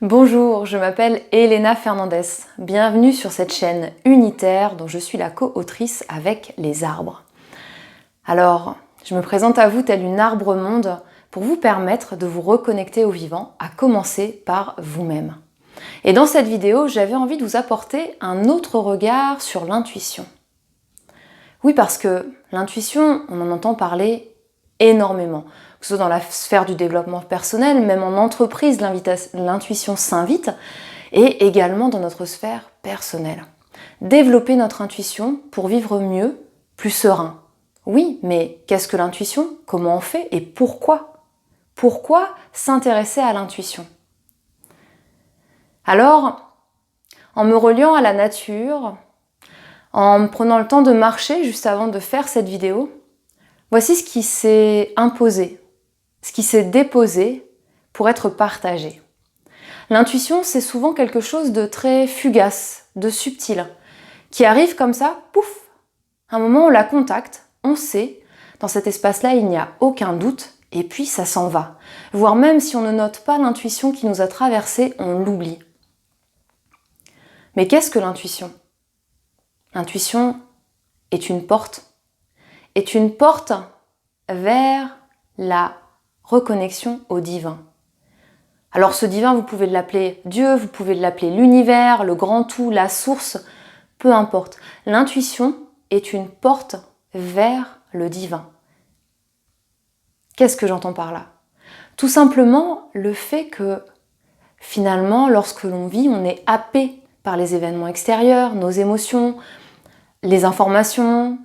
Bonjour, je m'appelle Elena Fernandez. Bienvenue sur cette chaîne unitaire dont je suis la co-autrice avec les arbres. Alors, je me présente à vous telle une arbre-monde pour vous permettre de vous reconnecter au vivant, à commencer par vous-même. Et dans cette vidéo, j'avais envie de vous apporter un autre regard sur l'intuition. Oui, parce que l'intuition, on en entend parler énormément. Que ce soit dans la sphère du développement personnel, même en entreprise, l'intuition s'invite, et également dans notre sphère personnelle. Développer notre intuition pour vivre mieux, plus serein. Oui, mais qu'est-ce que l'intuition? Comment on fait et pourquoi? Pourquoi s'intéresser à l'intuition? Alors, en me reliant à la nature, en me prenant le temps de marcher juste avant de faire cette vidéo, voici ce qui s'est imposé, ce qui s'est déposé pour être partagé. L'intuition, c'est souvent quelque chose de très fugace, de subtil, qui arrive comme ça, pouf. À un moment, on la contacte, on sait, dans cet espace-là, il n'y a aucun doute, et puis ça s'en va. Voire même si on ne note pas l'intuition qui nous a traversé, on l'oublie. Mais qu'est-ce que l'intuition? L'intuition est une porte vers la reconnexion au divin. Alors ce divin, vous pouvez l'appeler Dieu, vous pouvez l'appeler l'univers, le grand tout, la source, peu importe. L'intuition est une porte vers le divin. Qu'est-ce que j'entends par là? Tout simplement le fait que finalement, lorsque l'on vit, on est happé par les événements extérieurs, nos émotions, les informations,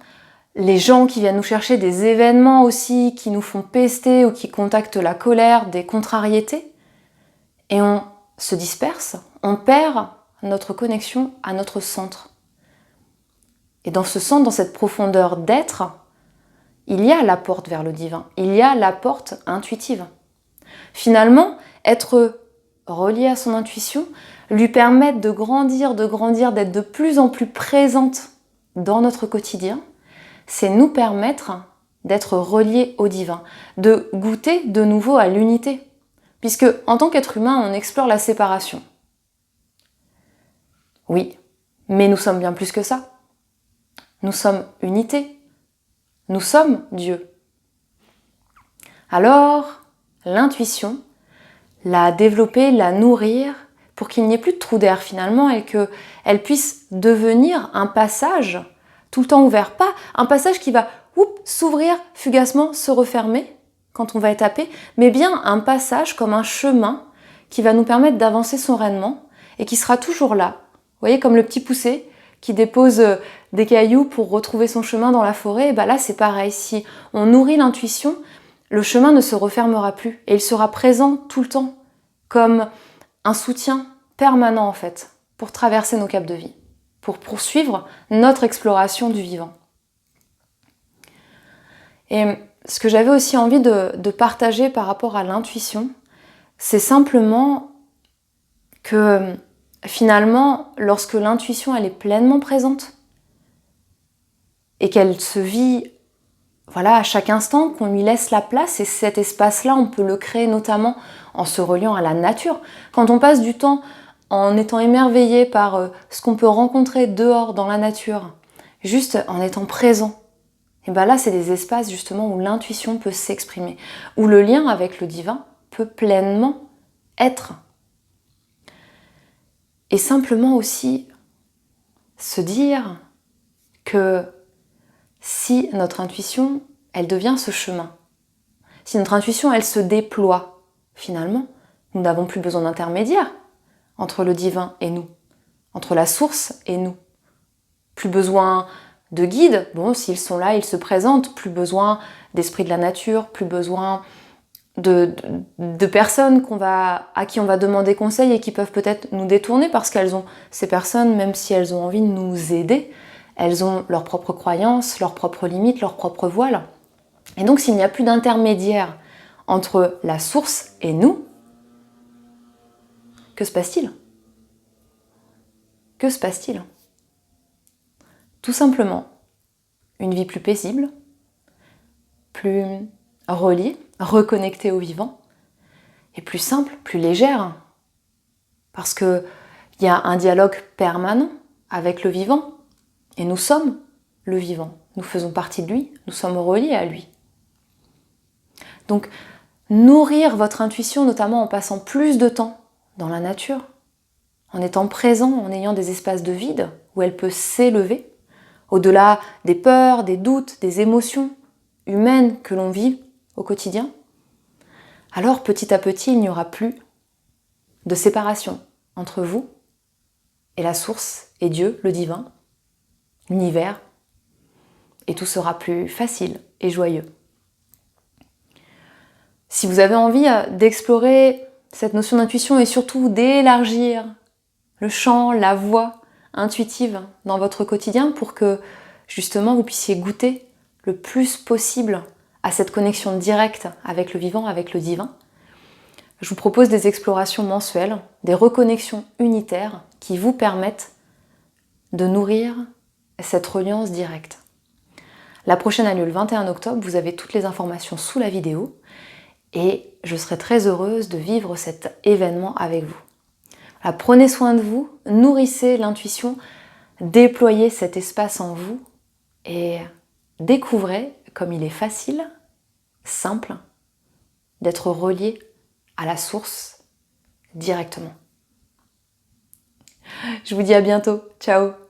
les gens qui viennent nous chercher, des événements aussi qui nous font pester ou qui contactent la colère, des contrariétés. Et on se disperse, on perd notre connexion à notre centre. Et dans ce centre, dans cette profondeur d'être, il y a la porte vers le divin, il y a la porte intuitive. Finalement, être relié à son intuition, lui permettre de grandir, d'être de plus en plus présente dans notre quotidien, c'est nous permettre d'être reliés au divin, de goûter de nouveau à l'unité. Puisque, en tant qu'être humain, on explore la séparation. Oui, mais nous sommes bien plus que ça. Nous sommes unité. Nous sommes Dieu. Alors, l'intuition, la développer, la nourrir, pour qu'il n'y ait plus de trou d'air finalement et qu'elle puisse devenir un passage tout le temps ouvert. Pas un passage qui va s'ouvrir fugacement, se refermer, quand on va être happé, mais bien un passage comme un chemin qui va nous permettre d'avancer sereinement et qui sera toujours là. Vous voyez, comme le petit poucet qui dépose des cailloux pour retrouver son chemin dans la forêt, et bien là c'est pareil, si on nourrit l'intuition, le chemin ne se refermera plus et il sera présent tout le temps, comme un soutien permanent en fait, pour traverser nos caps de vie, pour poursuivre notre exploration du vivant. Et ce que j'avais aussi envie de partager par rapport à l'intuition, c'est simplement que finalement, lorsque l'intuition elle est pleinement présente et qu'elle se vit à chaque instant, qu'on lui laisse la place, et cet espace-là, on peut le créer notamment en se reliant à la nature. Quand on passe du temps en étant émerveillé par ce qu'on peut rencontrer dehors dans la nature, juste en étant présent, et bien là, c'est des espaces justement où l'intuition peut s'exprimer, où le lien avec le divin peut pleinement être. Et simplement aussi se dire que si notre intuition, elle devient ce chemin, si notre intuition, elle se déploie, finalement, nous n'avons plus besoin d'intermédiaire entre le divin et nous, entre la source et nous. Plus besoin de guides, bon, s'ils sont là, ils se présentent, plus besoin d'esprit de la nature, plus besoin de personnes à qui on va demander conseil et qui peuvent peut-être nous détourner parce qu'elles ont, ces personnes, même si elles ont envie de nous aider, elles ont leurs propres croyances, leurs propres limites, leurs propres voiles. Et donc s'il n'y a plus d'intermédiaire entre la source et nous, que se passe-t-il? Que se passe-t-il? Tout simplement, une vie plus paisible, plus reliée, reconnectée au vivant, et plus simple, plus légère. Parce qu'il y a un dialogue permanent avec le vivant. Et nous sommes le vivant. Nous faisons partie de lui, nous sommes reliés à lui. Donc, nourrir votre intuition, notamment en passant plus de temps dans la nature, en étant présent, en ayant des espaces de vide où elle peut s'élever, au-delà des peurs, des doutes, des émotions humaines que l'on vit au quotidien, alors petit à petit, il n'y aura plus de séparation entre vous et la source, et Dieu, le divin, l'univers, et tout sera plus facile et joyeux. Si vous avez envie d'explorer cette notion d'intuition et surtout d'élargir le champ, la voie intuitive dans votre quotidien pour que justement vous puissiez goûter le plus possible à cette connexion directe avec le vivant, avec le divin, je vous propose des explorations mensuelles, des reconnexions unitaires qui vous permettent de nourrir cette reliance directe. La prochaine a lieu le 21 octobre, vous avez toutes les informations sous la vidéo et je serai très heureuse de vivre cet événement avec vous. Voilà, prenez soin de vous, nourrissez l'intuition, déployez cet espace en vous et découvrez comme il est facile, simple, d'être relié à la source directement. Je vous dis à bientôt, ciao!